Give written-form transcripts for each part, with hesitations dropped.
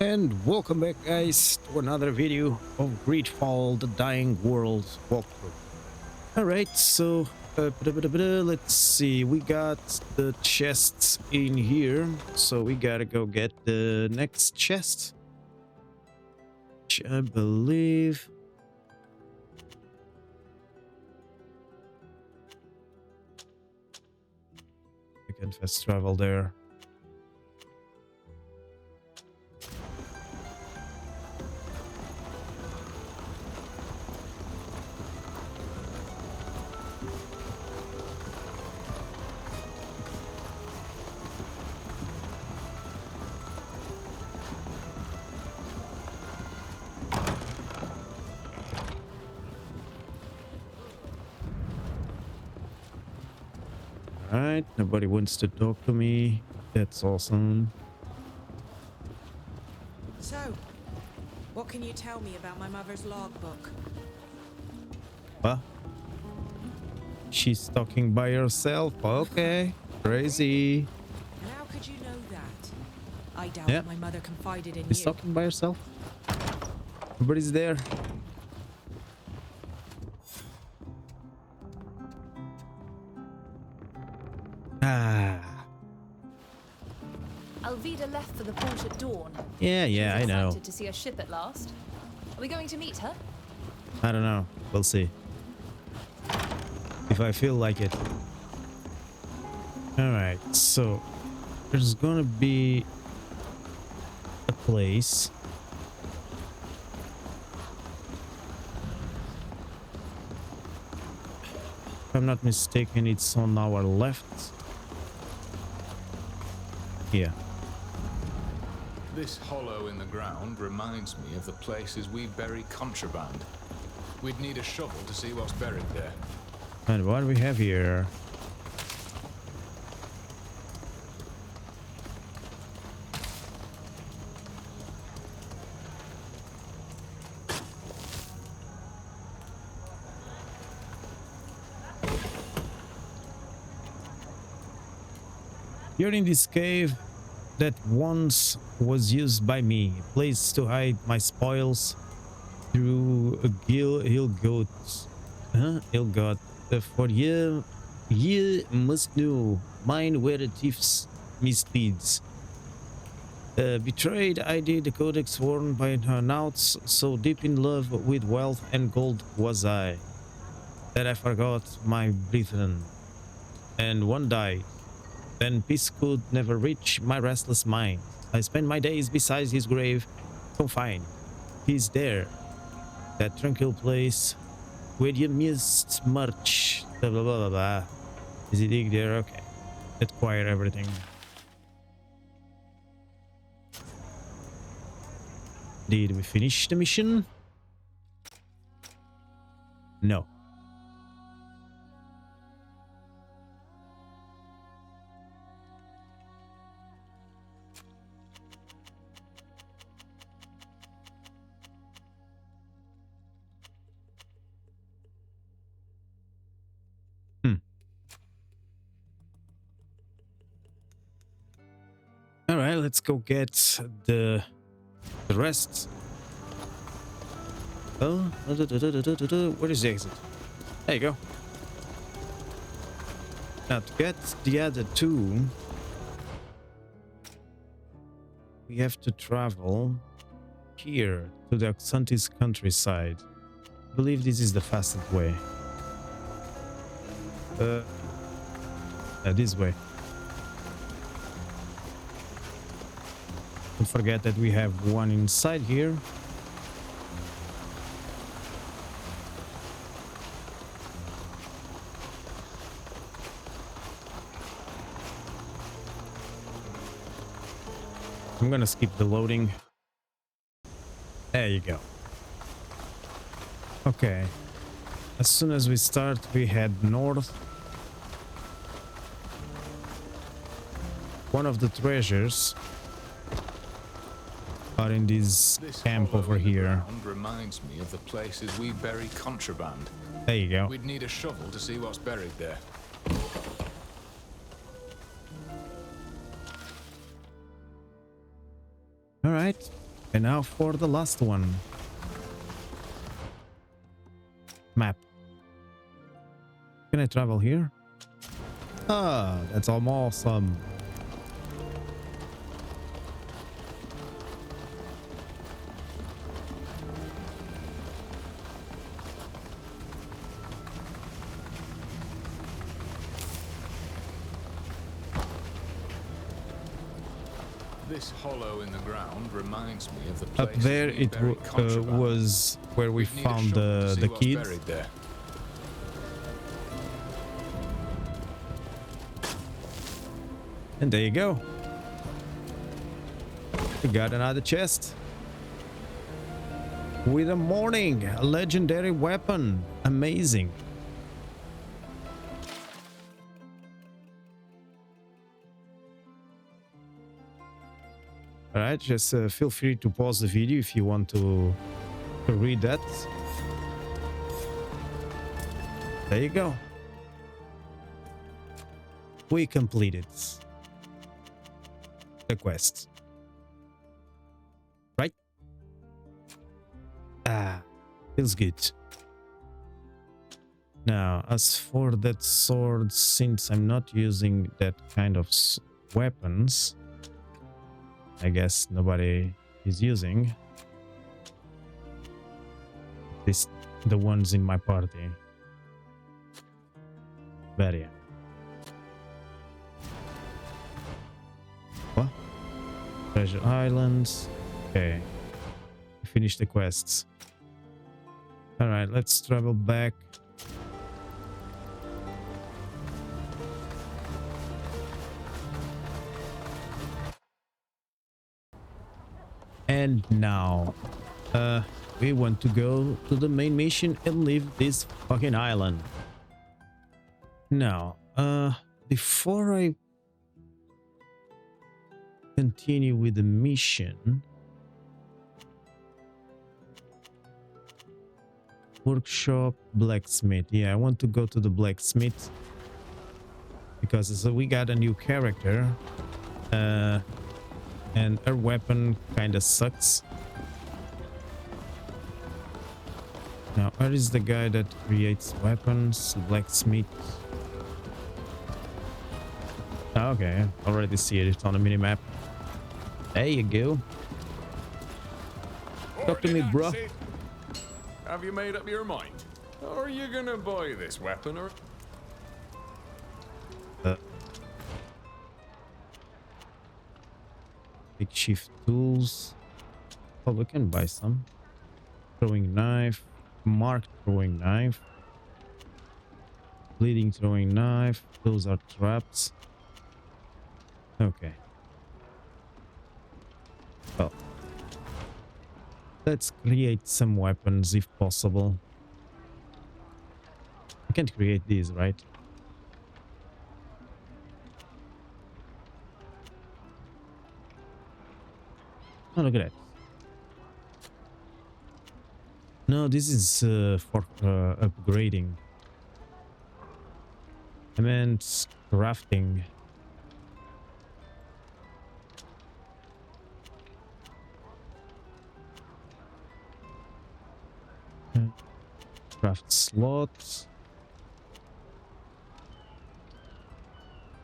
And welcome back, guys, to another video of GreedFall, the Dying World walkthrough. Alright, so let's see, we got the chests in here, so we gotta go get the next chest, which I believe I can fast travel there. Alright, nobody wants to talk to me. That's awesome. So, what can you tell me about my mother's logbook? What? She's talking by herself? Okay. Crazy. And how could you know that? I doubt my mother confided in She's you. talking by herself. Nobody's there. Alvida left for the port at dawn. Yeah, I know. Excited to see a ship at last. Are we going to meet her? I don't know. We'll see. If I feel like it. Alright, so there's gonna be a place. If I'm not mistaken, it's on our left. Yeah. This hollow in the ground reminds me of the places we bury contraband. We'd need a shovel to see what's buried there. And what do we have here? You're in this cave that once was used by me, a place to hide my spoils through a hill goats. Hill god. For ye must know mine were the thief's misdeeds. Betrayed I did the codex sworn by naughts, so deep in love with wealth and gold was I, that I forgot my brethren, and one died. Then peace could never reach my restless mind. I spent my days beside his grave, confined. He's there, that tranquil place where you missed much. Blah blah blah blah. Is he dig there? Okay. Acquire everything. Did we finish the mission? No. All right, let's go get the rest. Oh, where is the exit? There you go. Now to get the other two, we have to travel here to the Constanzia countryside. I believe this is the fastest way. This way. Don't forget that we have one inside here. I'm gonna skip the loading. There you go. Okay. As soon as we start, we head north. One of the treasures are in this camp over here. Reminds me of the places we bury contraband. There you go. We'd need a shovel to see what's buried there. All right. And now for the last one. Map. Can I travel here? Ah, that's awesome. This hollow in the ground reminds me of the Up place there it was where we found the kid. There. And there you go. We got another chest. With a morning, a legendary weapon. Amazing. Alright, just feel free to pause the video if you want to read that. There you go. We completed the quest. Right? Ah, feels good. Now, as for that sword, since I'm not using that kind of weapons, I guess nobody is using. At least the ones in my party. But yeah. What? Treasure Islands. Okay. Finish the quests. Alright, let's travel back. And now, we want to go to the main mission and leave this fucking island. Now, before I continue with the mission, workshop, blacksmith. Yeah, I want to go to the blacksmith because we got a new character. And her weapon kind of sucks. Now, where is the guy that creates weapons? Blacksmith. Oh, okay, already see it. It's on the minimap. There you go. Talk to me, bro. Have you made up your mind? Are you gonna buy this weapon or? Big shift tools. Oh, we can buy some. Throwing knife. Marked throwing knife. Bleeding throwing knife. Those are traps. Okay. Well. Let's create some weapons if possible. I can't create these, right? Oh, look at that. No, this is for upgrading. I meant crafting. Craft slot.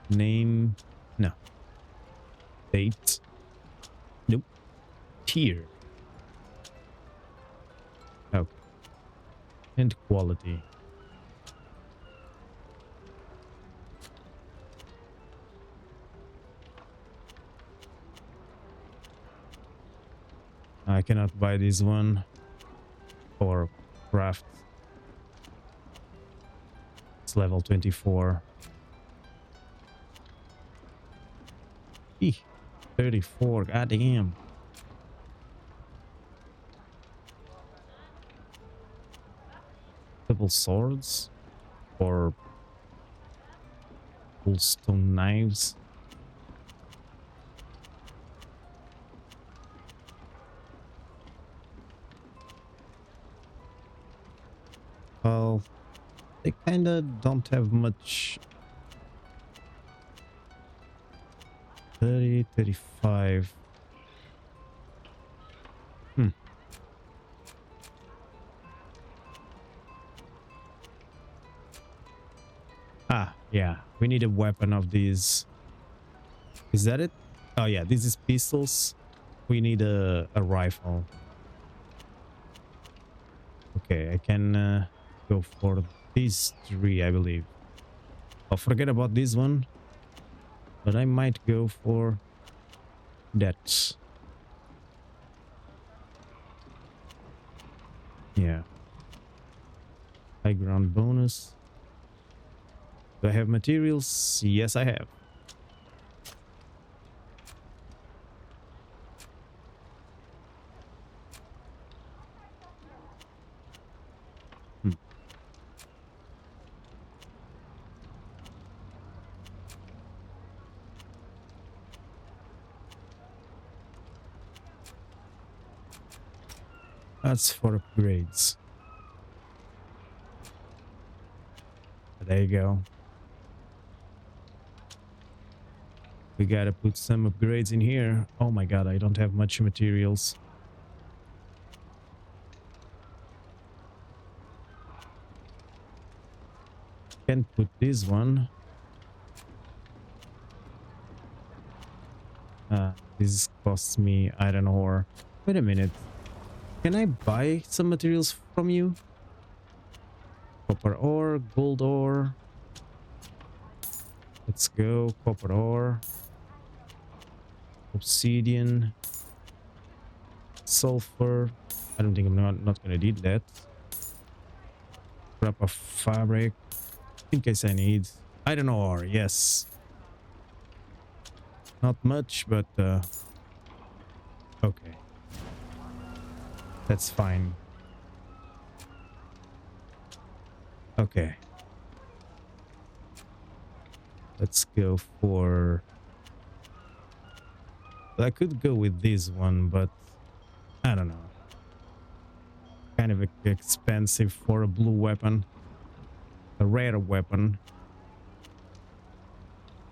Name. No. Date. Nope. Tier. Okay. And quality. I cannot buy this one or craft. It's level 24. 34, goddamn. Double swords or full stone knives. Well, they kinda don't have much. 30, 35. Hmm. Ah, yeah. We need a weapon of these. Is that it? Oh, yeah. This is pistols. We need a rifle. Okay, I can go for these three, I believe. I'll forget about this one, but I might go for that. Yeah. High ground bonus. Do I have materials? Yes, I have. Hmm. That's for upgrades. There you go. We gotta put some upgrades in here. Oh my god, I don't have much materials. Can't put this one. This costs me iron ore. Wait a minute. Can I buy some materials from you? Copper ore, gold ore. Let's go. Copper ore. Obsidian. Sulfur. I don't think I'm not gonna need that. Wrap of fabric. In case I need. Iron ore, yes. Not much, but okay. That's fine. Okay. Let's go for... I could go with this one, but I don't know. Kind of expensive for a blue weapon. A rare weapon.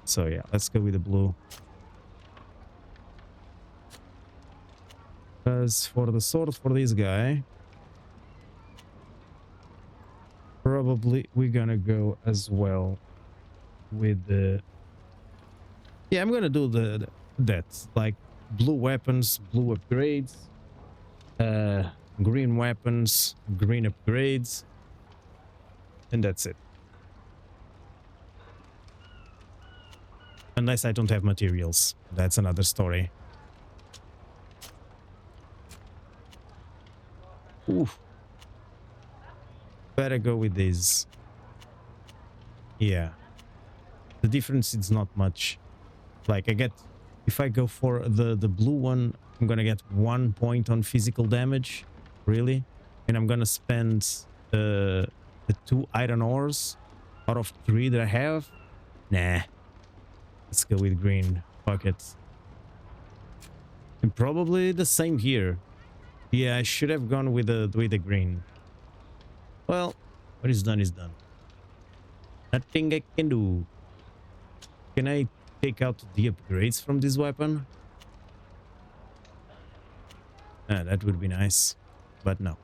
So yeah, let's go with the blue. As for the sword for this guy, probably we're gonna go as well with the... Yeah, I'm gonna do that, like blue weapons, blue upgrades, green weapons, green upgrades, and that's it. Unless I don't have materials, that's another story. Oof. Better go with this. Yeah. The difference is not much. Like I get, if I go for the blue one, I'm gonna get 1 point on physical damage, really, and I'm gonna spend the 2 iron ores out of 3 that I have. Nah. Let's go with green. Fuck it. And probably the same here. Yeah, I should have gone with the green. Well, what is done is done. Nothing I can do. Can I take out the upgrades from this weapon? That would be nice, but no.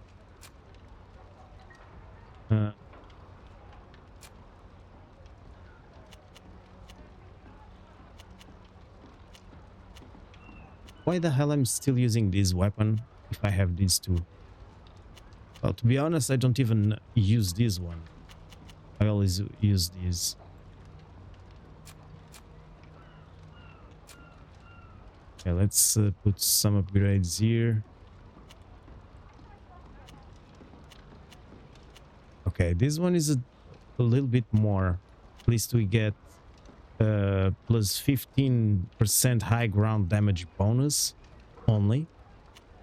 Why the hell I'm still using this weapon if I have these two? Well, to be honest, I don't even use this one. I always use these. Okay, let's put some upgrades here. Okay, this one is a little bit more. At least we get plus 15% high ground damage bonus only.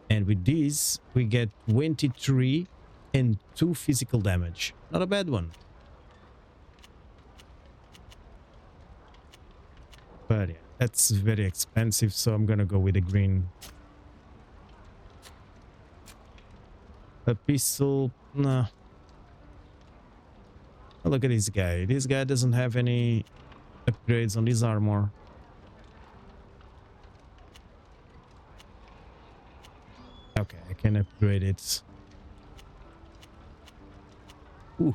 And with these, we get 23 and 2 physical damage. Not a bad one. But yeah, that's very expensive, so I'm gonna go with the green. A pistol, nah. Oh, look at this guy. This guy doesn't have any upgrades on his armor. Okay, I can upgrade it. Ooh.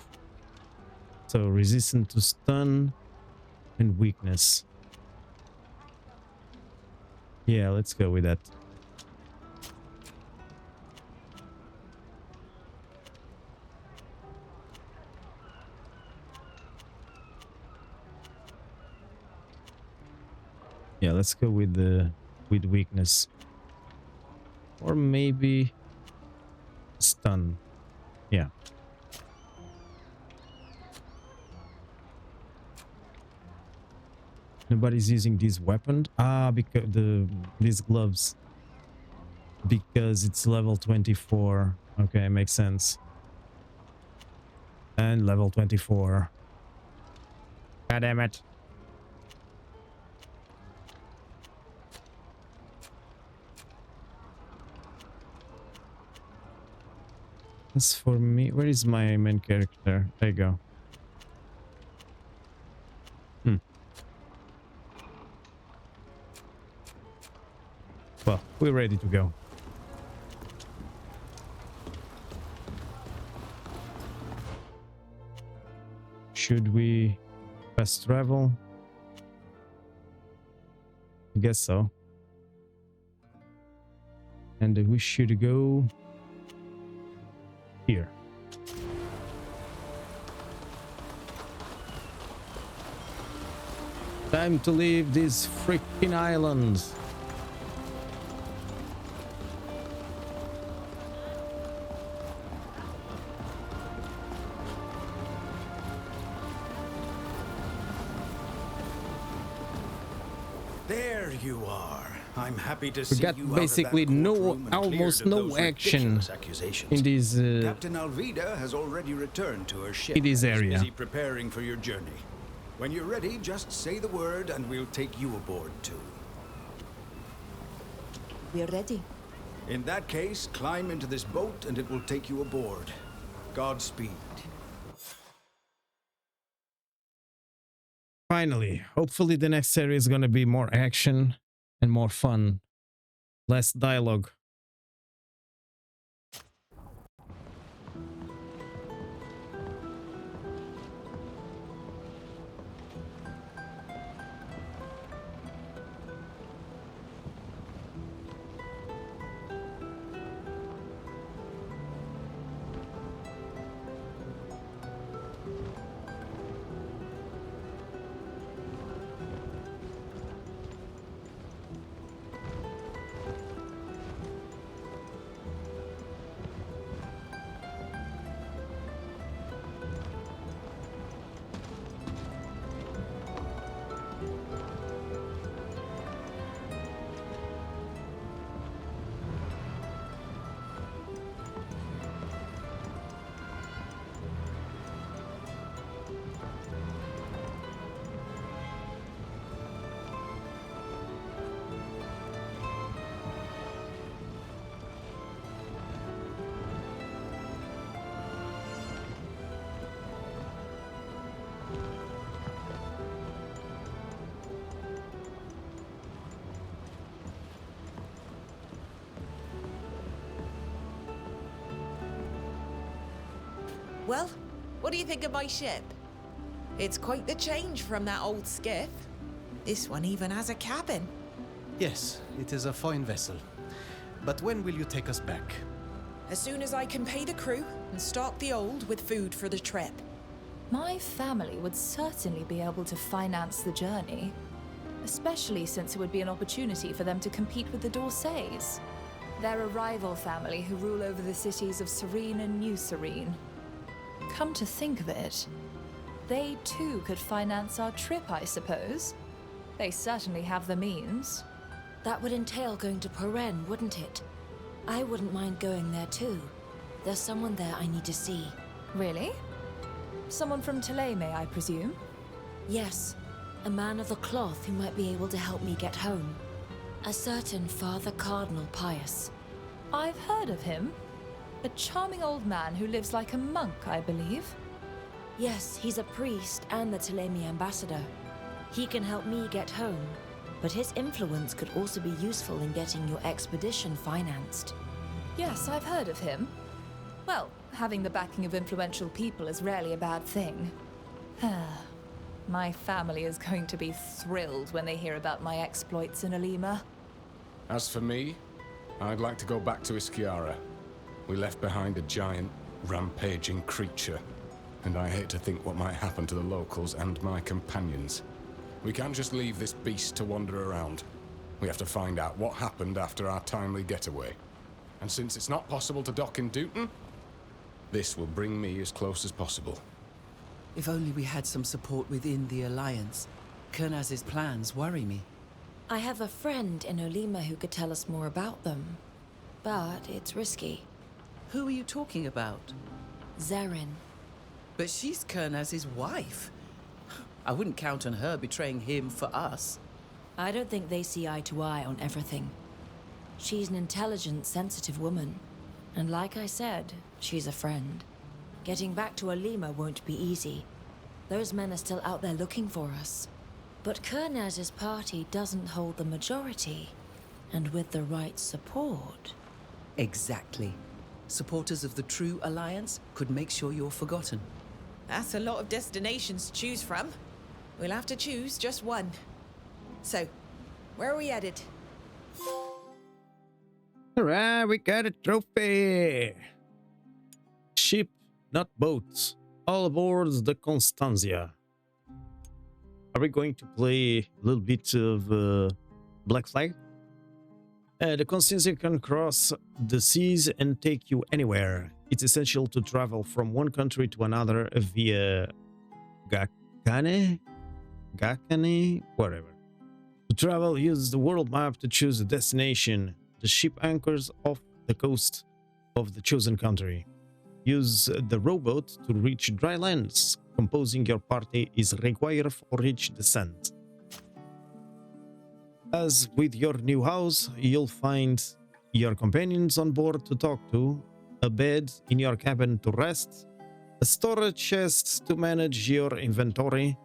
So resistant to stun and weakness. Yeah, let's go with that. Yeah, let's go with the weakness. Or maybe stun. Yeah. Nobody's using this weapon. Ah, because these gloves. Because it's level 24. Okay, makes sense. And level 24. God damn it. As for me, where is my main character? There you go. Well, we're ready to go. Should we fast travel? I guess so. And we should go here. Time to leave these freaking islands. There you are. I'm happy to see We got you basically almost no action in this Captain Alvida has already returned to her ship. in this and is area. busy preparing for your journey. When you're ready, just say the word and we'll take you aboard too. We're ready. In that case, climb into this boat and it will take you aboard. Godspeed. Finally, hopefully the next series is gonna be more action and more fun. Less dialogue. Well, what do you think of my ship? It's quite the change from that old skiff. This one even has a cabin. Yes, it is a fine vessel. But when will you take us back? As soon as I can pay the crew and stock the old with food for the trip. My family would certainly be able to finance the journey, especially since it would be an opportunity for them to compete with the Dorsays. They're a rival family who rule over the cities of Serene and New Serene. Come to think of it, they too could finance our trip, I suppose. They certainly have the means. That would entail going to Peren, wouldn't it? I wouldn't mind going there too. There's someone there I need to see. Really? Someone from Thélème, I presume? Yes, a man of the cloth who might be able to help me get home. A certain Father Cardinal Pius. I've heard of him. A charming old man who lives like a monk, I believe. Yes, he's a priest and the Thélème ambassador. He can help me get home, but his influence could also be useful in getting your expedition financed. Yes, I've heard of him. Well, having the backing of influential people is rarely a bad thing. My family is going to be thrilled when they hear about my exploits in Alima. As for me, I'd like to go back to Iskiara. We left behind a giant, rampaging creature, and I hate to think what might happen to the locals and my companions. We can't just leave this beast to wander around. We have to find out what happened after our timely getaway. And since it's not possible to dock in Dooten, this will bring me as close as possible. If only we had some support within the Alliance. Kernaz's plans worry me. I have a friend in Olima who could tell us more about them. But it's risky. Who are you talking about? Zarin. But she's Kernaz's wife. I wouldn't count on her betraying him for us. I don't think they see eye to eye on everything. She's an intelligent, sensitive woman. And like I said, she's a friend. Getting back to Olima won't be easy. Those men are still out there looking for us. But Kernaz's party doesn't hold the majority. And with the right support... Exactly. Supporters of the true Alliance could make sure you're forgotten. That's a lot of destinations to choose from. We'll have to choose just one. So, where are we headed? Alright, we got a trophy! Ship, not boats. All aboard the Constanzia. Are we going to play a little bit of Black Flag? The Constanzia can cross the seas and take you anywhere. It's essential to travel from one country to another via Gakane, whatever. To travel, use the world map to choose a destination. The ship anchors off the coast of the chosen country. Use the rowboat to reach dry lands. Composing your party is required for each descent. As with your new house, you'll find your companions on board to talk to, a bed in your cabin to rest, a storage chest to manage your inventory,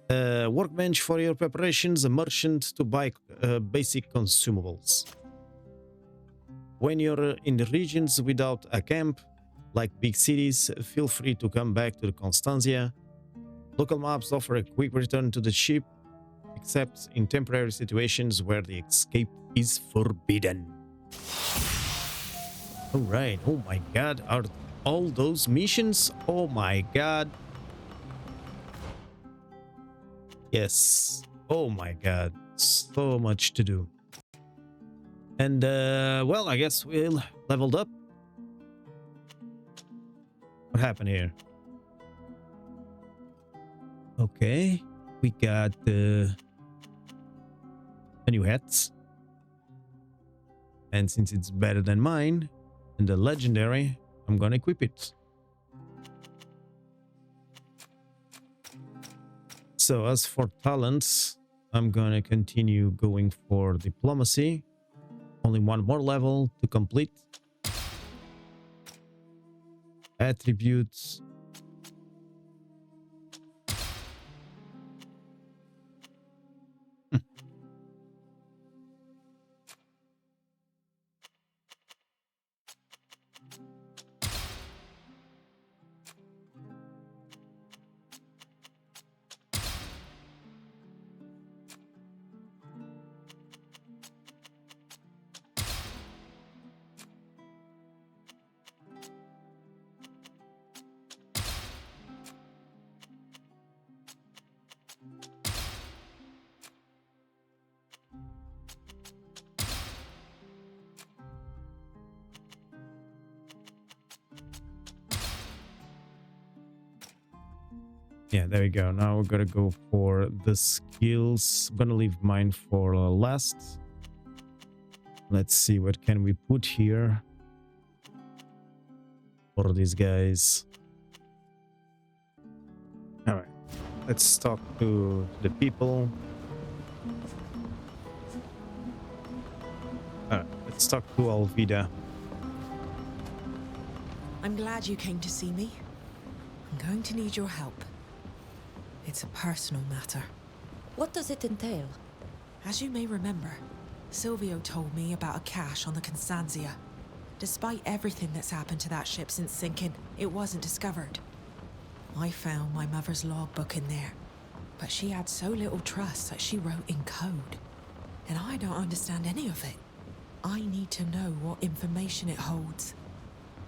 a workbench for your preparations, a merchant to buy basic consumables. When you're in the regions without a camp, like big cities, feel free to come back to the Constanzia. Local maps offer a quick return to the ship, except in temporary situations where the escape is forbidden. Alright, oh my god, are all those missions? Oh my god. Yes, oh my god, so much to do. And well, I guess we'll leveled up. What happened here? Okay, we got a new hat. And since it's better than mine, and the legendary, I'm gonna equip it. So as for talents, I'm gonna continue going for diplomacy. Only one more level to complete. Attributes. Yeah, there we go. Now we're gonna go for the skills. I'm gonna leave mine for last. Let's see, what can we put here for these guys? All right, let's talk to the people. All right, let's talk to Alvida. I'm glad you came to see me. I'm going to need your help. It's a personal matter. What does it entail? As you may remember, Silvio told me about a cache on the Constanzia. Despite everything that's happened to that ship since sinking, it wasn't discovered. I found my mother's logbook in there, but she had so little trust that she wrote in code. And I don't understand any of it. I need to know what information it holds.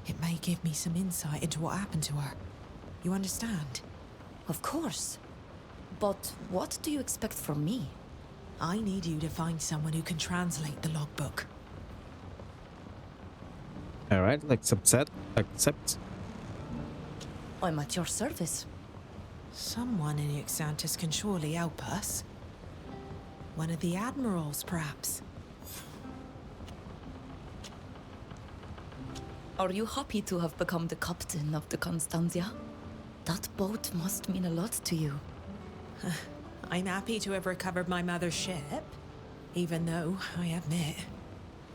It may give me some insight into what happened to her. You understand? Of course. But what do you expect from me? I need you to find someone who can translate the logbook. All right, accept. I'm at your service. Someone in Xantis can surely help us. One of the admirals, perhaps. Are you happy to have become the captain of the Constanzia? That boat must mean a lot to you. I'm happy to have recovered my mother's ship, even though, I admit,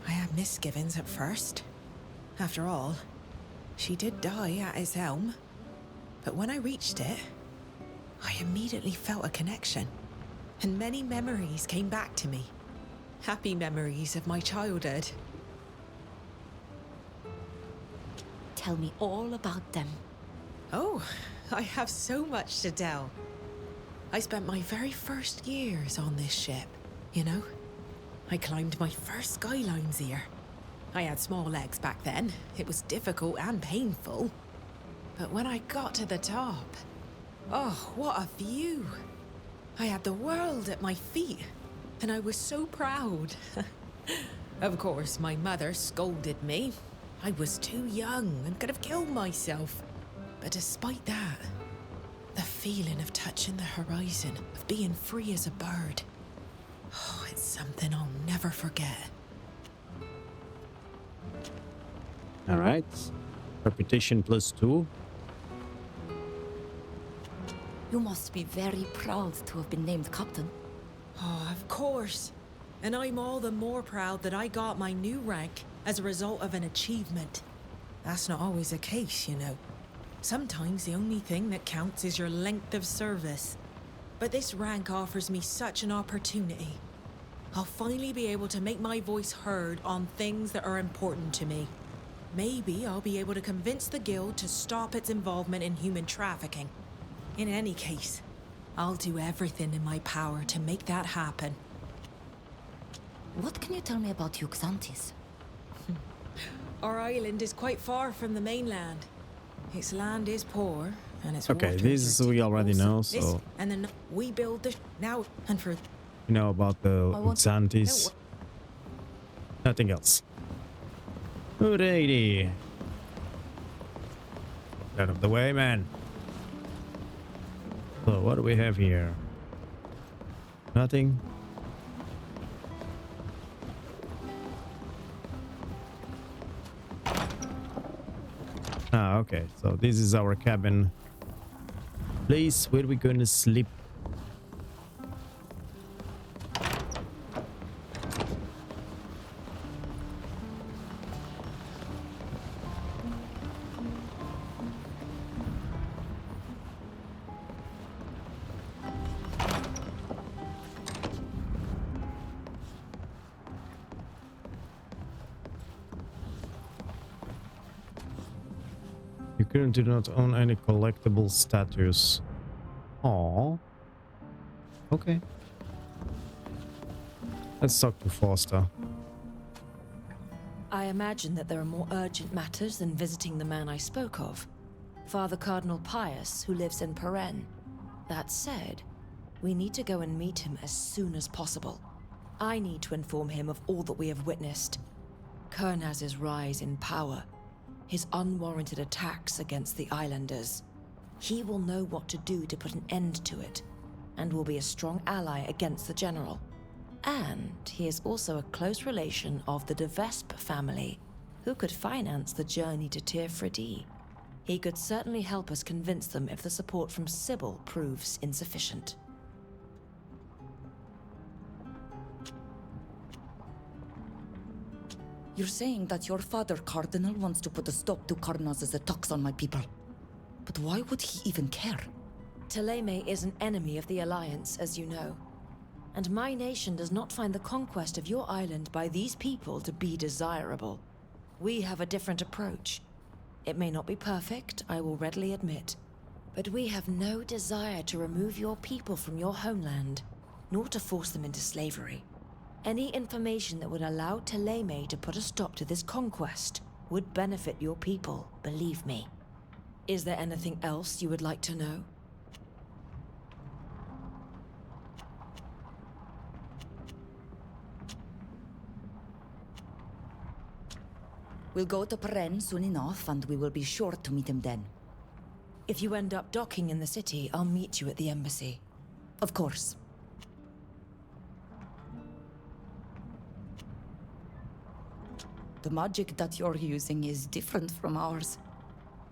I had misgivings at first. After all, she did die at its helm. But when I reached it, I immediately felt a connection. And many memories came back to me. Happy memories of my childhood. Tell me all about them. Oh, I have so much to tell. I spent my very first years on this ship, you know? I climbed my first skylines here. I had small legs back then. It was difficult and painful. But when I got to the top, oh, what a view! I had the world at my feet, and I was so proud. Of course, my mother scolded me. I was too young and could have killed myself. But despite that, the feeling of touching the horizon, of being free as a bird, oh, it's something I'll never forget. All right. Reputation +2. You must be very proud to have been named captain. Oh, of course. And I'm all the more proud that I got my new rank as a result of an achievement. That's not always the case, you know. Sometimes the only thing that counts is your length of service. But this rank offers me such an opportunity. I'll finally be able to make my voice heard on things that are important to me. Maybe I'll be able to convince the guild to stop its involvement in human trafficking. In any case, I'll do everything in my power to make that happen. What can you tell me about Xantis? Our island is quite far from the mainland. Its land is poor, and its Okay, water this is we already also know, this, so and then we build the now and for you know about the want- Xantis. Nothing else. Alrighty. Out of the way, man. So what do we have here? Nothing. Ah, okay. So this is our cabin. Place where we're gonna sleep. You currently do not own any collectible statues. Aww. Okay. Let's talk to Foster. I imagine that there are more urgent matters than visiting the man I spoke of, Father Cardinal Pius, who lives in Peren. That said, we need to go and meet him as soon as possible. I need to inform him of all that we have witnessed. Kernaz's rise in power, his unwarranted attacks against the islanders. He will know what to do to put an end to it, and will be a strong ally against the general. And he is also a close relation of the de Vespe family, who could finance the journey to Tir-Fredi. He could certainly help us convince them if the support from Sybil proves insufficient. You're saying that your father, Cardinal, wants to put a stop to Kernaz's attacks on my people. But why would he even care? Thélème is an enemy of the Alliance, as you know. And my nation does not find the conquest of your island by these people to be desirable. We have a different approach. It may not be perfect, I will readily admit, but we have no desire to remove your people from your homeland, nor to force them into slavery. Any information that would allow Teleme to put a stop to this conquest would benefit your people, believe me. Is there anything else you would like to know? We'll go to Peren soon enough, and we will be sure to meet him then. If you end up docking in the city, I'll meet you at the embassy. Of course. The magic that you're using is different from ours.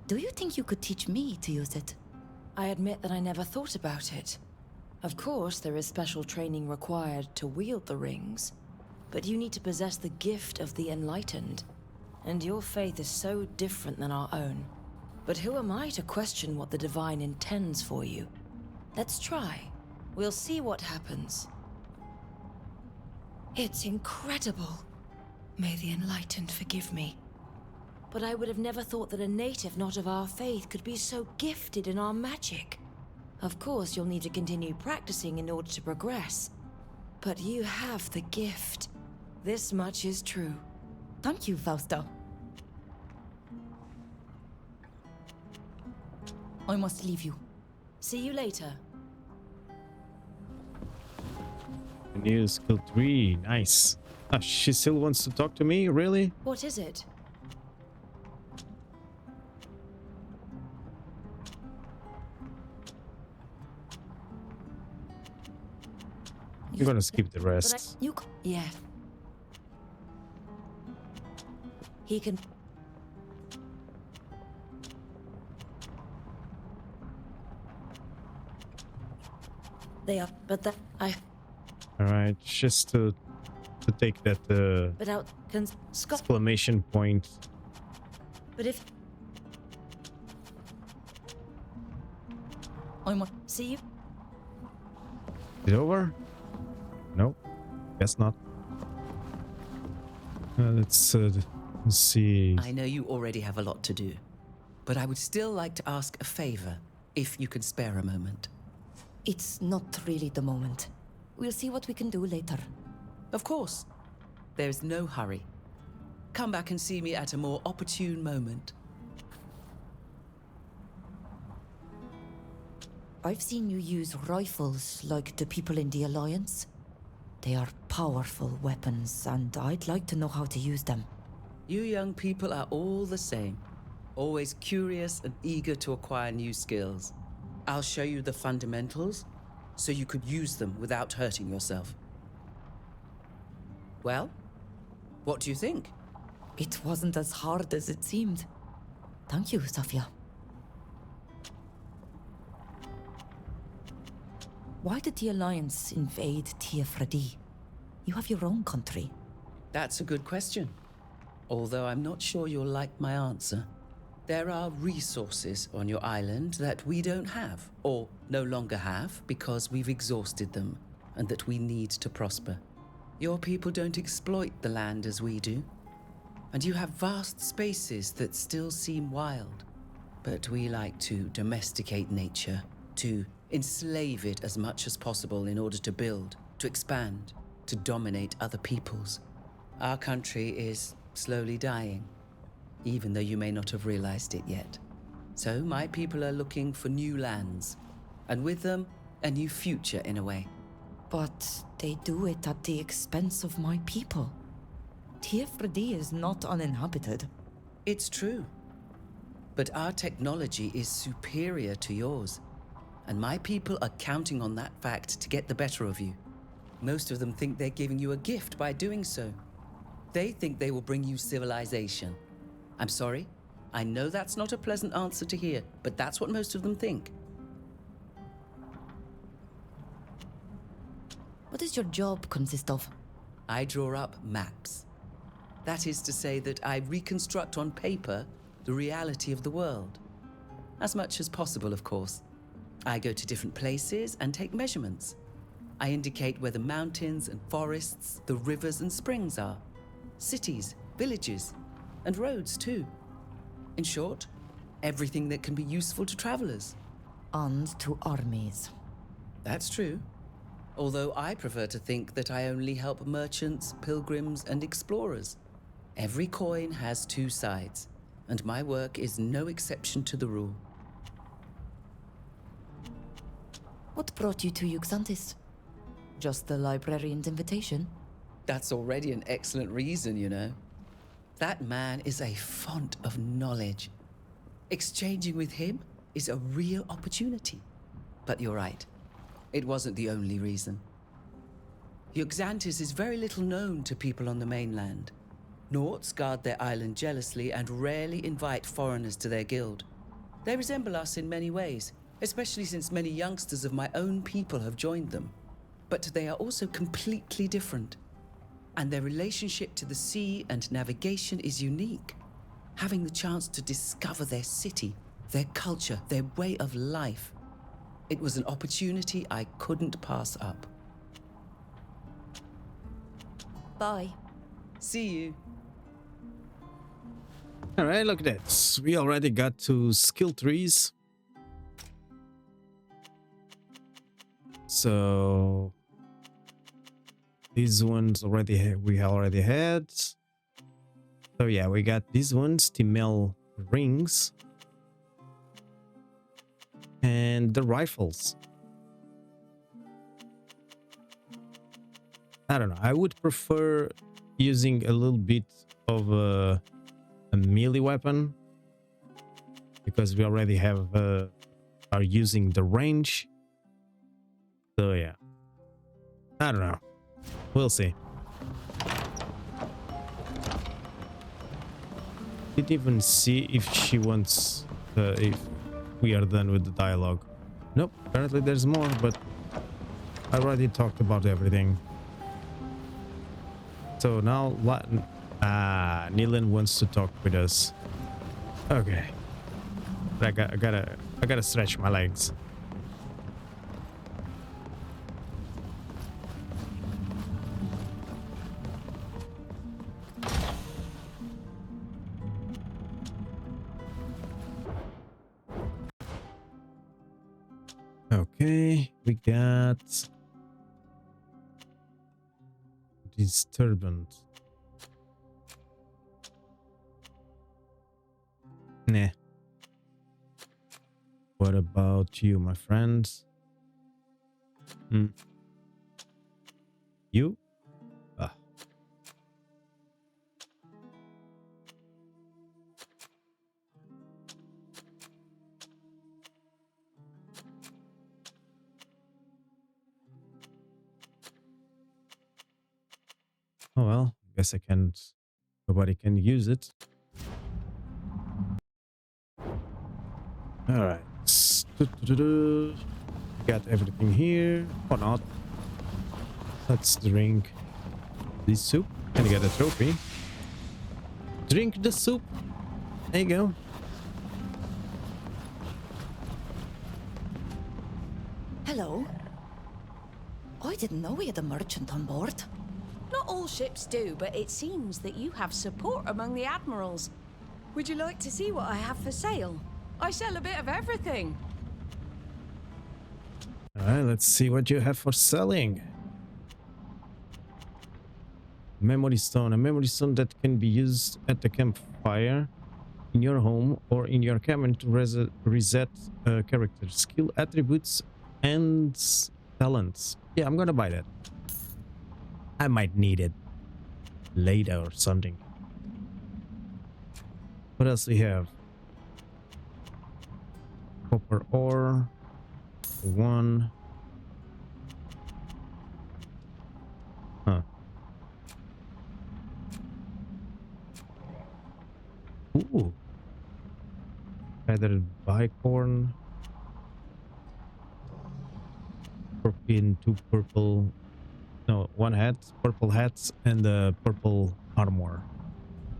Do you think you could teach me to use it? I admit that I never thought about it. Of course, there is special training required to wield the rings, but you need to possess the gift of the enlightened. And your faith is so different than our own. But who am I to question what the Divine intends for you? Let's try. We'll see what happens. It's incredible. May the enlightened forgive me. But I would have never thought that a native not of our faith could be so gifted in our magic. Of course, you'll need to continue practicing in order to progress. But you have the gift. This much is true. Thank you, Fausta. I must leave you. See you later. New skill 3. Nice. Ah, she still wants to talk to me? Really? What is it? I'm gonna skip the rest. Yeah. He can... They are, but that Alright, just to take that But out can Skoll. exclamation point. But if I must see you. Is it over? Nope. Guess not. Let's see. I know you already have a lot to do, but I would still like to ask a favor, if you can spare a moment. It's not really the moment. We'll see what we can do later. Of course. There's no hurry. Come back and see me at a more opportune moment. I've seen you use rifles like the people in the Alliance. They are powerful weapons, and I'd like to know how to use them. You young people are all the same. Always curious and eager to acquire new skills. I'll show you the fundamentals, so you could use them without hurting yourself. Well, what do you think? It wasn't as hard as it seemed. Thank you, Safia. Why did the Alliance invade Tiefredi? You have your own country. That's a good question. Although I'm not sure you'll like my answer. There are resources on your island that we don't have, or no longer have, because we've exhausted them, and that we need to prosper. Your people don't exploit the land as we do, and you have vast spaces that still seem wild. But we like to domesticate nature, to enslave it as much as possible in order to build, to expand, to dominate other peoples. Our country is slowly dying, even though you may not have realized it yet. So my people are looking for new lands, and with them, a new future in a way. But they do it at the expense of my people. Tiefredi is not uninhabited. It's true. But our technology is superior to yours, and my people are counting on that fact to get the better of you. Most of them think they're giving you a gift by doing so. They think they will bring you civilization. I'm sorry, I know that's not a pleasant answer to hear, but that's what most of them think. What does your job consist of? I draw up maps. That is to say that I reconstruct on paper the reality of the world. As much as possible, of course. I go to different places and take measurements. I indicate where the mountains and forests, the rivers and springs are. Cities, villages. and roads too. In short, everything that can be useful to travelers. And to armies. That's true. Although I prefer to think that I only help merchants, pilgrims, and explorers. Every coin has two sides, and my work is no exception to the rule. What brought you to Uxantis? Just the librarian's invitation? That's already an excellent reason, you know. That man is a font of knowledge. Exchanging with him is a real opportunity. But you're right. It wasn't the only reason. Uxantis is very little known to people on the mainland. Nauts guard their island jealously and rarely invite foreigners to their guild. They resemble us in many ways, especially since many youngsters of my own people have joined them. But they are also completely different. And their relationship to the sea and navigation is unique. Having the chance to discover their city, their culture, their way of life. It was an opportunity I couldn't pass up. Bye. See you. All right, look at that. We already got to skill trees. So these ones we already had. So yeah, we got these ones, Timel rings, and the rifles. I don't know. I would prefer using a little bit of a melee weapon because we already have are using the range. So yeah, I don't know. We'll see. Didn't even see if she wants if we are done with the dialogue. Nope. Apparently there's more, but I already talked about everything. So now Nilan wants to talk with us. Okay. I gotta stretch my legs. Okay, we got disturbance. Nah. What about you, my friends? You? Ah. Oh well, guess I can't. Nobody can use it. All right. Got everything here or not? Let's drink this soup and get a trophy. Drink the soup. There you go. Hello. I didn't know we had a merchant on board. Not all ships do, but it seems that you have support among the admirals. Would you like to see what I have for sale? I sell a bit of everything. All right, let's see what you have for selling. Memory stone, a memory stone that can be used at the campfire in your home or in your cabin to reset character skill, attributes, and talents. Yeah, I'm gonna buy that. I might need it later or something. What else we have? Copper ore. One. Huh. Ooh. Feathered bicorn. Scorpion, two purple. No, one hat, purple hats, and purple armor.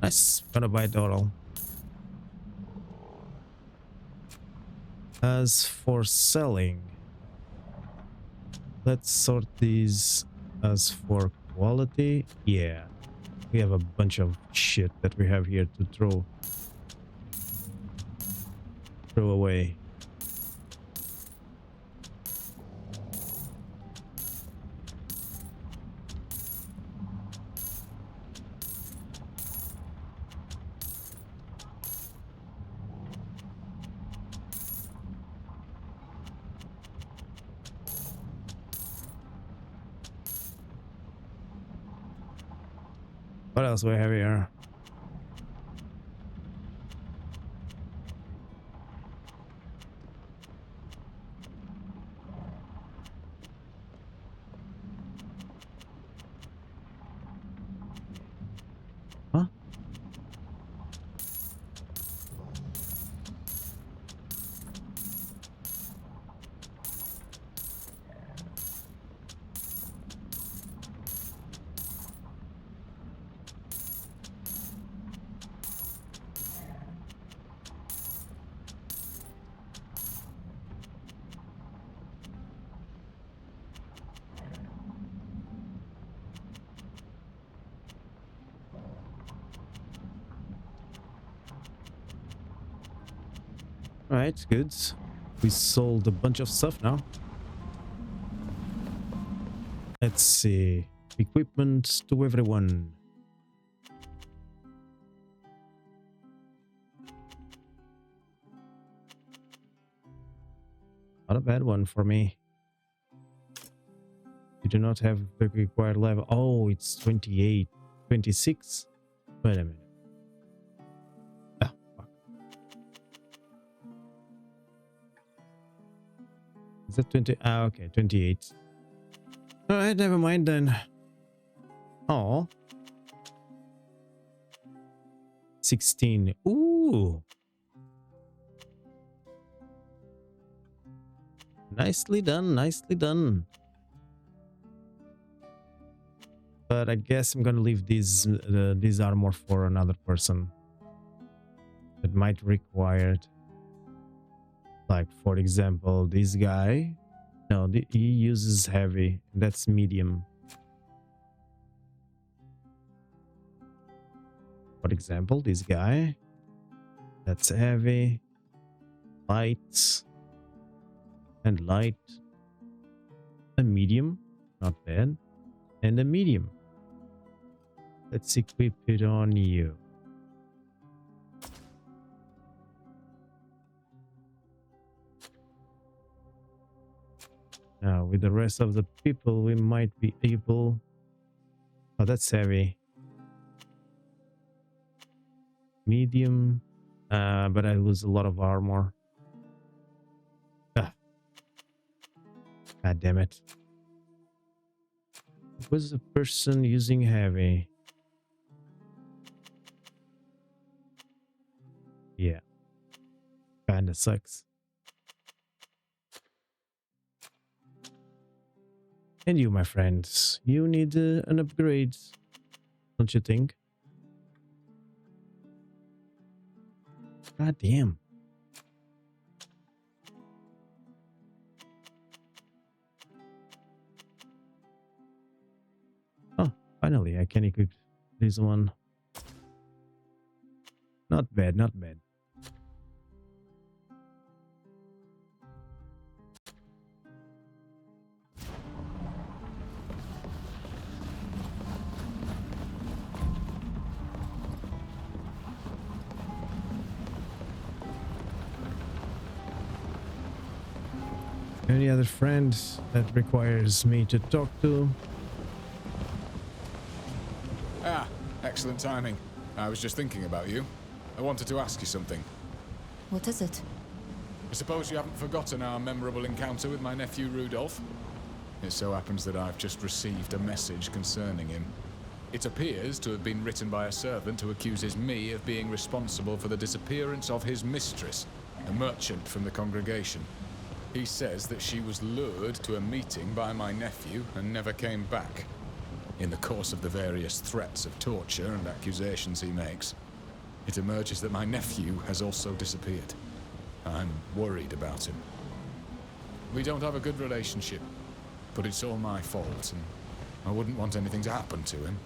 Nice. Gonna buy it all. As for selling, let's sort these as for quality. Yeah. We have a bunch of shit that we have here to throw away. What else do we have here? Huh? Alright, good. We sold a bunch of stuff now. Let's see. Equipment to everyone. Not a bad one for me. You do not have the required level. Oh, it's 28. 26? Wait a minute. Ah, fuck. Is that 20? Ah, okay, 28. Alright, never mind then. Oh. 16. Ooh. Nicely done, nicely done. But I guess I'm gonna leave this armor for another person. That might require it. Like, for example, this guy. No, he uses heavy. That's medium. For example, this guy. That's heavy. Light. And light. A medium. Not bad. And a medium. Let's equip it on you. Now, with the rest of the people, we might be able... Oh, that's heavy. Medium. But I lose a lot of armor. Ah. God damn it. Was the person using heavy? Yeah. Kinda sucks. And you, my friends, you need an upgrade, don't you think? God damn. Oh, finally, I can equip this one. Not bad, not bad. Any other friends that requires me to talk to? Ah, excellent timing. I was just thinking about you. I wanted to ask you something. What is it? I suppose you haven't forgotten our memorable encounter with my nephew Rudolph? It so happens that I've just received a message concerning him. It appears to have been written by a servant who accuses me of being responsible for the disappearance of his mistress, a merchant from the congregation. He says that she was lured to a meeting by my nephew and never came back. In the course of the various threats of torture and accusations he makes, it emerges that my nephew has also disappeared. I'm worried about him. We don't have a good relationship, but it's all my fault, and I wouldn't want anything to happen to him.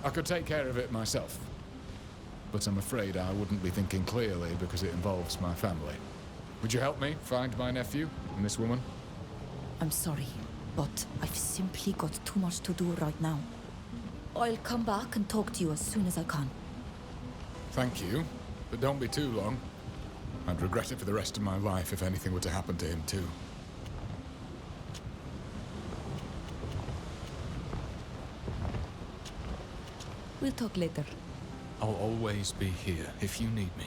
I could take care of it myself. But I'm afraid I wouldn't be thinking clearly because it involves my family. Would you help me find my nephew and this woman? I'm sorry, but I've simply got too much to do right now. I'll come back and talk to you as soon as I can. Thank you, but don't be too long. I'd regret it for the rest of my life if anything were to happen to him too. We'll talk later. I'll always be here if you need me.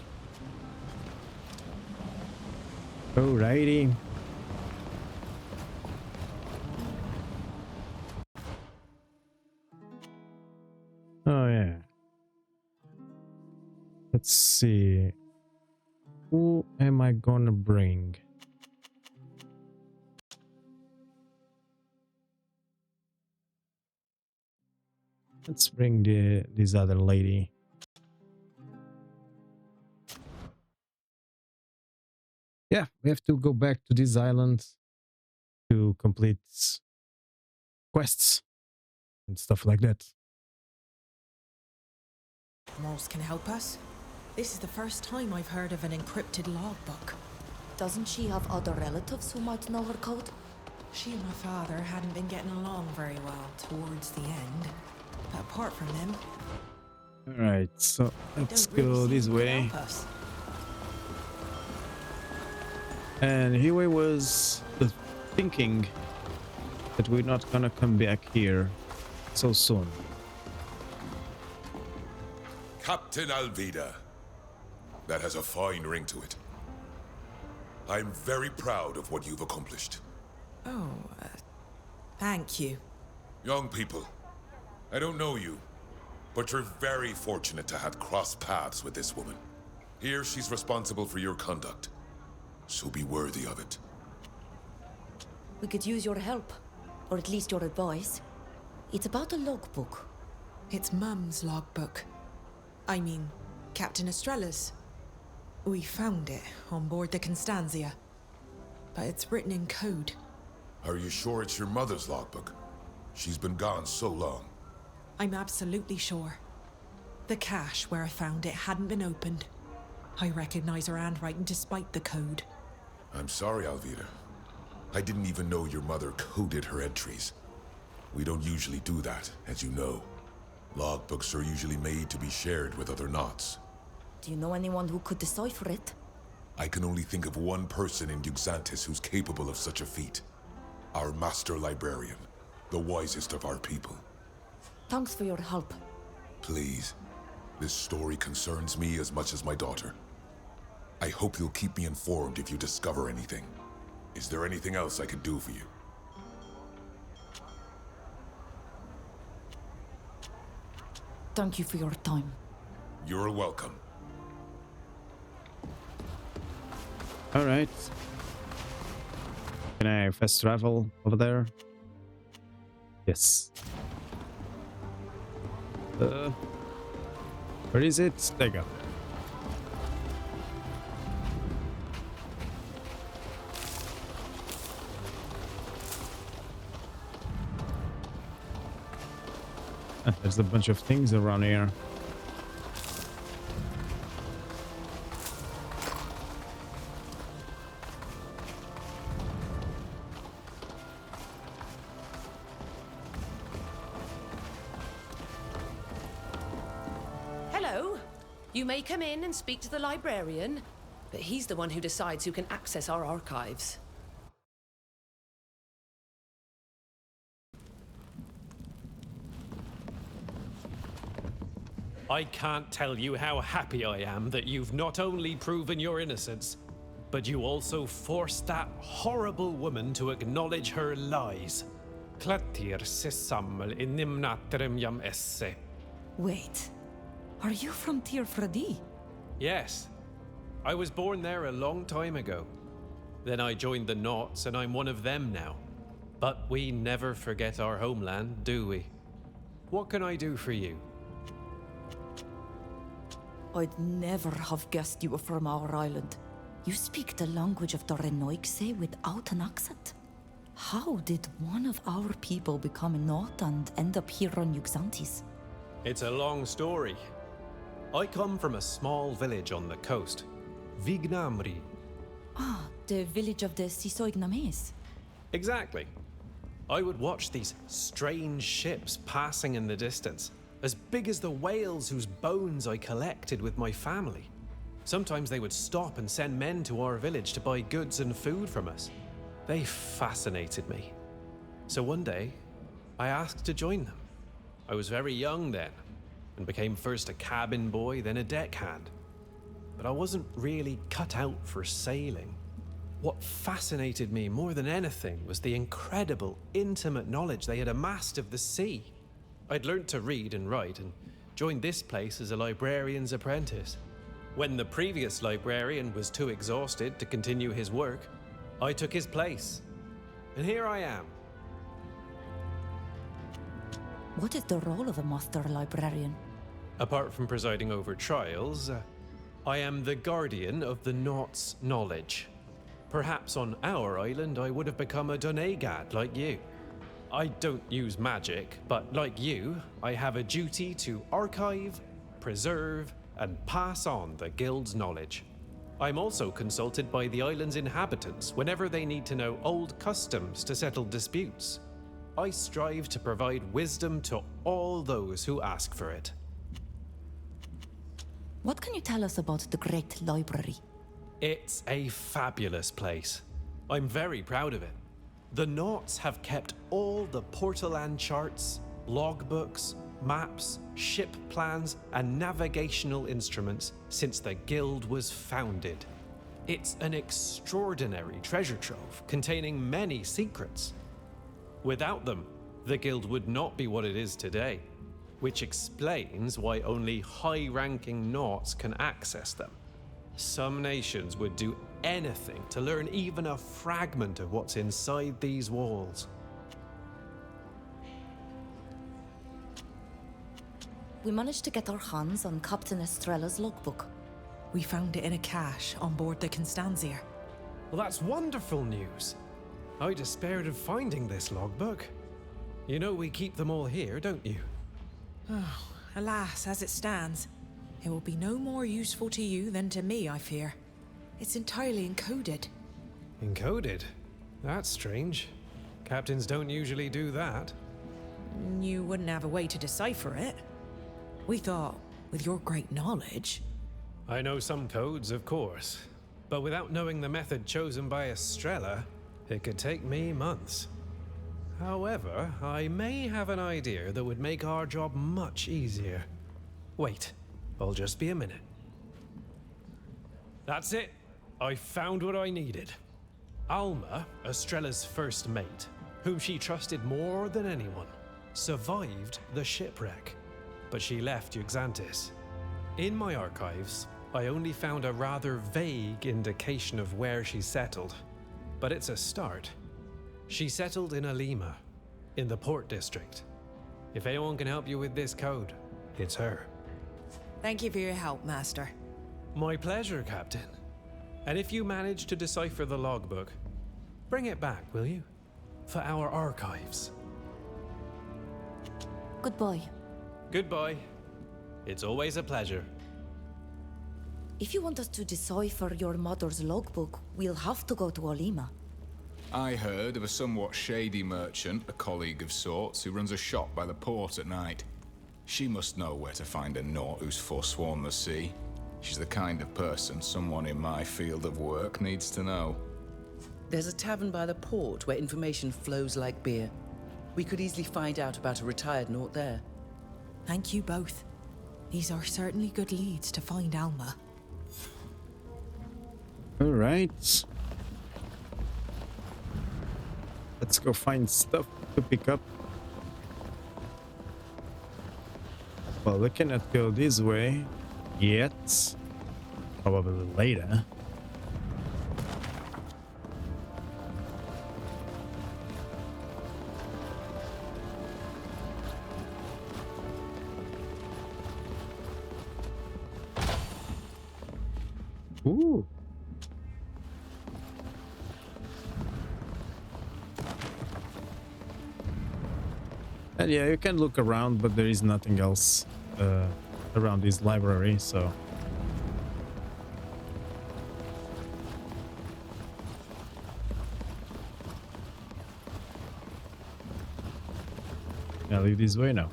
Alrighty. Oh yeah. Let's see. Who am I gonna bring? Let's bring this other lady. Yeah, we have to go back to this island to complete quests and stuff like that. Morse can help us. This is the first time I've heard of an encrypted logbook. Doesn't she have other relatives who might know her code? She and my father hadn't been getting along very well towards the end. But apart from them, Alright, so let's don't really go seem this to way. help us. And here I was thinking that we're not gonna come back here so soon. Captain Alvida. That has a fine ring to it. I'm very proud of what you've accomplished. Oh, thank you. Young people, I don't know you, but you're very fortunate to have crossed paths with this woman. Here she's responsible for your conduct, so be worthy of it. We could use your help, or at least your advice. It's about a logbook. It's Mum's logbook. I mean, Captain Estrella's. We found it on board the Constanzia, but it's written in code. Are you sure it's your mother's logbook? She's been gone so long. I'm absolutely sure. The cache where I found it hadn't been opened. I recognize her handwriting despite the code. I'm sorry, Alvida. I didn't even know your mother coded her entries. We don't usually do that, as you know. Logbooks are usually made to be shared with other knots. Do you know anyone who could decipher it? I can only think of one person in Uxantis who's capable of such a feat. Our master librarian, the wisest of our people. Thanks for your help. Please, this story concerns me as much as my daughter. I hope you'll keep me informed if you discover anything. Is there anything else I could do for you? Thank you for your time. You're welcome. All right. Can I fast travel over there? Yes. Where is it? There you go. There's a bunch of things around here. Hello. You may come in and speak to the librarian, but he's the one who decides who can access our archives. I can't tell you how happy I am that you've not only proven your innocence, but you also forced that horrible woman to acknowledge her lies. Klatir se sammel in nimnaterem jam esse. Wait, are you from Tir Fradi? Yes, I was born there a long time ago. Then I joined the Naughts and I'm one of them now. But we never forget our homeland, do we? What can I do for you? I'd never have guessed you were from our island. You speak the language of the Renoigse without an accent. How did one of our people become a Naut and end up here on Uxantis? It's a long story. I come from a small village on the coast, Vignamri. Ah, the village of the Sisoignames. Exactly. I would watch these strange ships passing in the distance, as big as the whales whose bones I collected with my family. Sometimes they would stop and send men to our village to buy goods and food from us. They fascinated me. So one day, I asked to join them. I was very young then, and became first a cabin boy, then a deckhand. But I wasn't really cut out for sailing. What fascinated me more than anything was the incredible, intimate knowledge they had amassed of the sea. I'd learnt to read and write and joined this place as a librarian's apprentice. When the previous librarian was too exhausted to continue his work, I took his place. And here I am. What is the role of a master librarian? Apart from presiding over trials, I am the guardian of the Naught's knowledge. Perhaps on our island I would have become a Donegad like you. I don't use magic, but like you, I have a duty to archive, preserve, and pass on the guild's knowledge. I'm also consulted by the island's inhabitants whenever they need to know old customs to settle disputes. I strive to provide wisdom to all those who ask for it. What can you tell us about the Great Library? It's a fabulous place. I'm very proud of it. The Naughts have kept all the Portaland charts, logbooks, maps, ship plans, and navigational instruments since the guild was founded. It's an extraordinary treasure trove containing many secrets. Without them, the guild would not be what it is today, which explains why only high-ranking Naughts can access them. Some nations would do anything to learn even a fragment of what's inside these walls. We managed to get our hands on Captain Estrella's logbook. We found it in a cache on board the Constanzia. Well, that's wonderful news. I despaired of finding this logbook. You know we keep them all here, don't you? Oh, alas, as it stands, it will be no more useful to you than to me, I fear. It's entirely encoded. Encoded? That's strange. Captains don't usually do that. You wouldn't have a way to decipher it. We thought, with your great knowledge... I know some codes, of course. But without knowing the method chosen by Estrella, it could take me months. However, I may have an idea that would make our job much easier. Wait, I'll just be a minute. That's it. I found what I needed. Alma, Estrella's first mate, whom she trusted more than anyone, survived the shipwreck, but she left Euxantis. In my archives, I only found a rather vague indication of where she settled, but it's a start. She settled in Alima, in the port district. If anyone can help you with this code, it's her. Thank you for your help, Master. My pleasure, Captain. And if you manage to decipher the logbook, bring it back, will you? For our archives. Goodbye. Goodbye. It's always a pleasure. If you want us to decipher your mother's logbook, we'll have to go to Olima. I heard of a somewhat shady merchant, a colleague of sorts, who runs a shop by the port at night. She must know where to find a Naught who's forsworn the sea. She's the kind of person someone in my field of work needs to know. There's a tavern by the port where information flows like beer. We could easily find out about a retired Naught there. Thank you both. These are certainly good leads to find Alma. All right. Let's go find stuff to pick up. Well, we cannot go this way yet. Probably later. Ooh. And yeah, you can look around, but there is nothing else around this library, so... I'll leave this way now.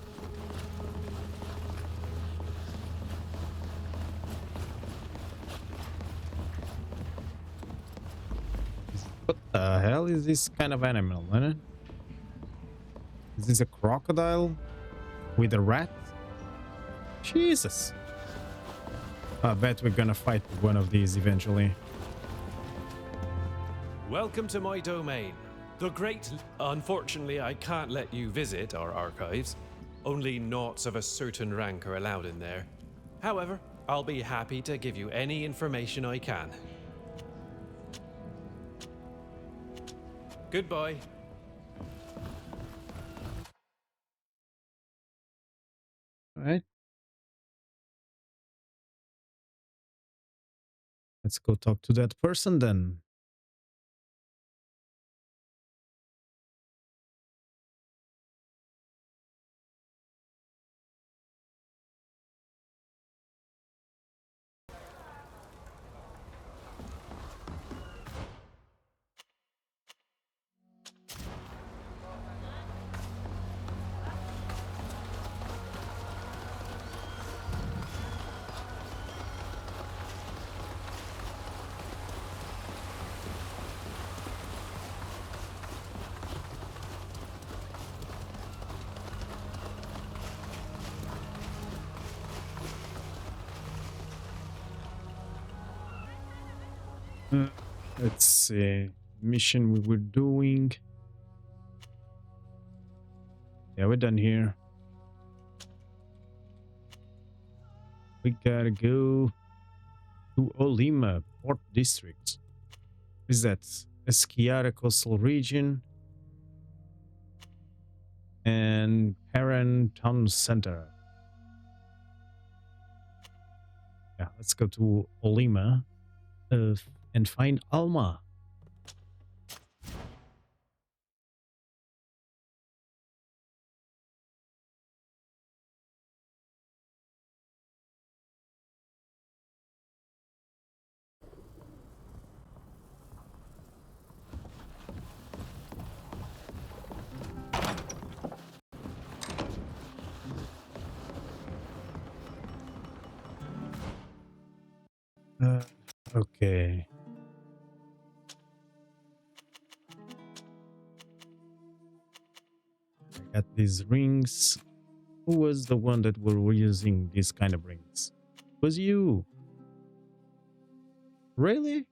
What the hell is this kind of animal, man? Is this a crocodile with a rat? Jesus. I bet we're gonna fight one of these eventually. Welcome to my domain. The Great... Unfortunately, I can't let you visit our archives. Only naughts of a certain rank are allowed in there. However, I'll be happy to give you any information I can. Goodbye. All right. Let's go talk to that person then. Let's see. Mission we were doing. Yeah, we're done here. We gotta go to Olima, Port District. Is that Esquiara Coastal Region and Paran Town Center? Yeah, let's go to Olima and find Alma. Okay. I got these rings. Who was the one that were using these kind of rings? Was you? Really?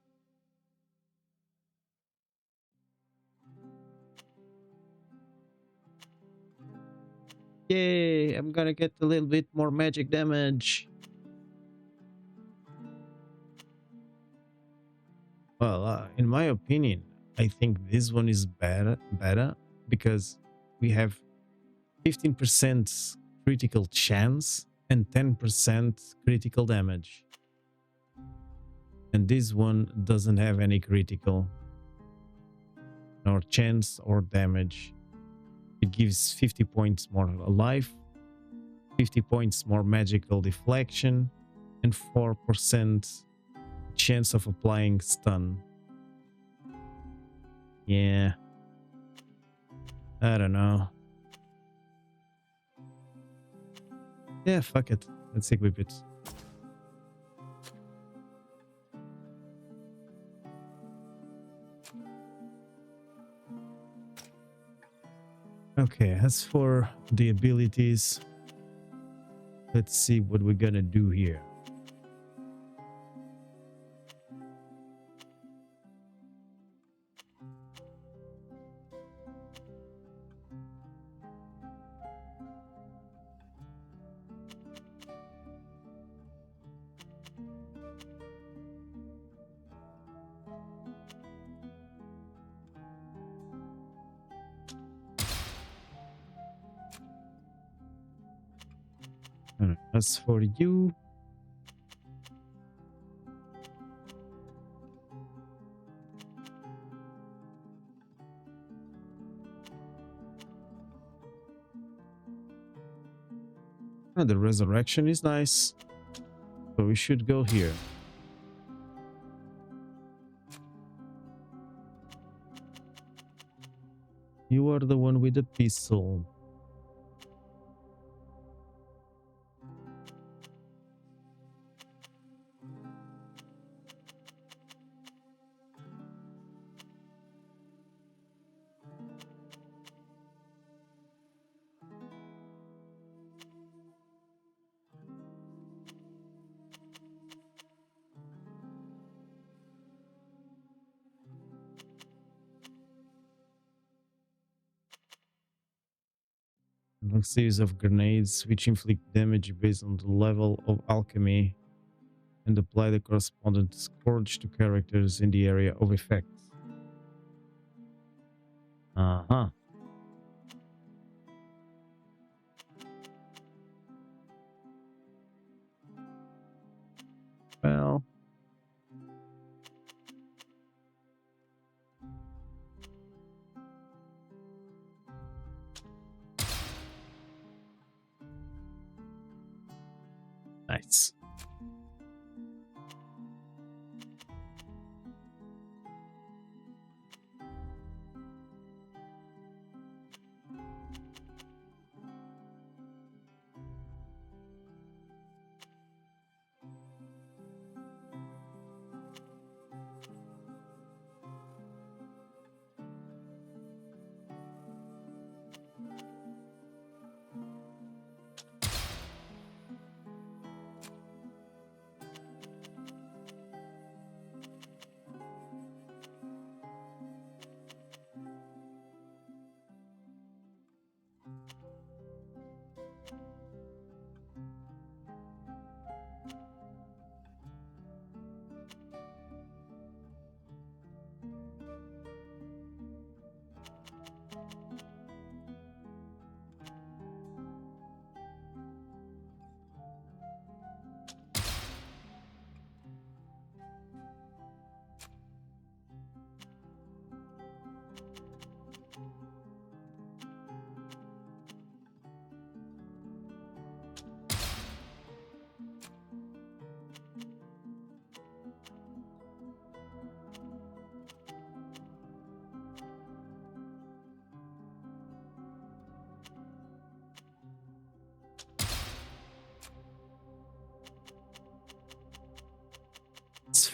Yay, I'm gonna get a little bit more magic damage. Well, in my opinion, I think this one is better because we have 15% critical chance and 10% critical damage. And this one doesn't have any critical, nor chance or damage. It gives 50 points more life, 50 points more magical deflection, and 4% chance of applying stun. Yeah. I don't know. Yeah, fuck it. Let's equip it. Okay, as for the abilities, let's see what we're gonna do here. As for you, Oh, the resurrection is nice. So we should go here. You are the one with the pistol. A series of grenades which inflict damage based on the level of alchemy and apply the correspondent scourge to characters in the area of effect. Uh-huh. Well, nice.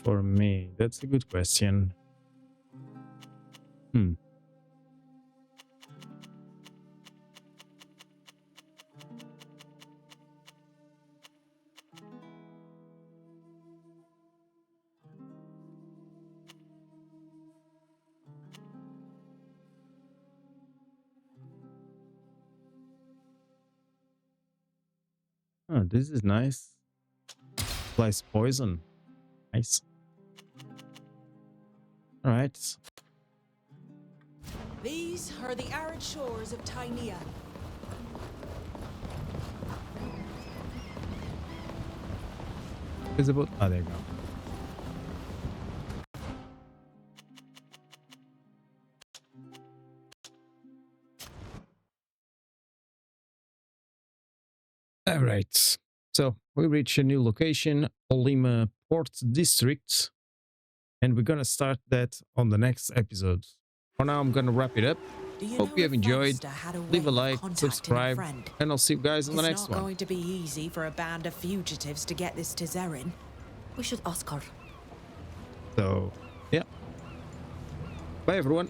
For me, that's a good question. Oh, this is nice. Applies poison. Nice. All right. These are the arid shores of Tynea. Visible. Oh, there you go. All right. So we reach a new location, Olima Port District, and we're gonna start that on the next episode. For now, I'm gonna wrap it up. Hope you have enjoyed. Leave a like, subscribe, and I'll see you guys on the next one. It's not going to be easy for a band of fugitives to get this to Zerin. We should ask her. So, yeah. Bye, everyone.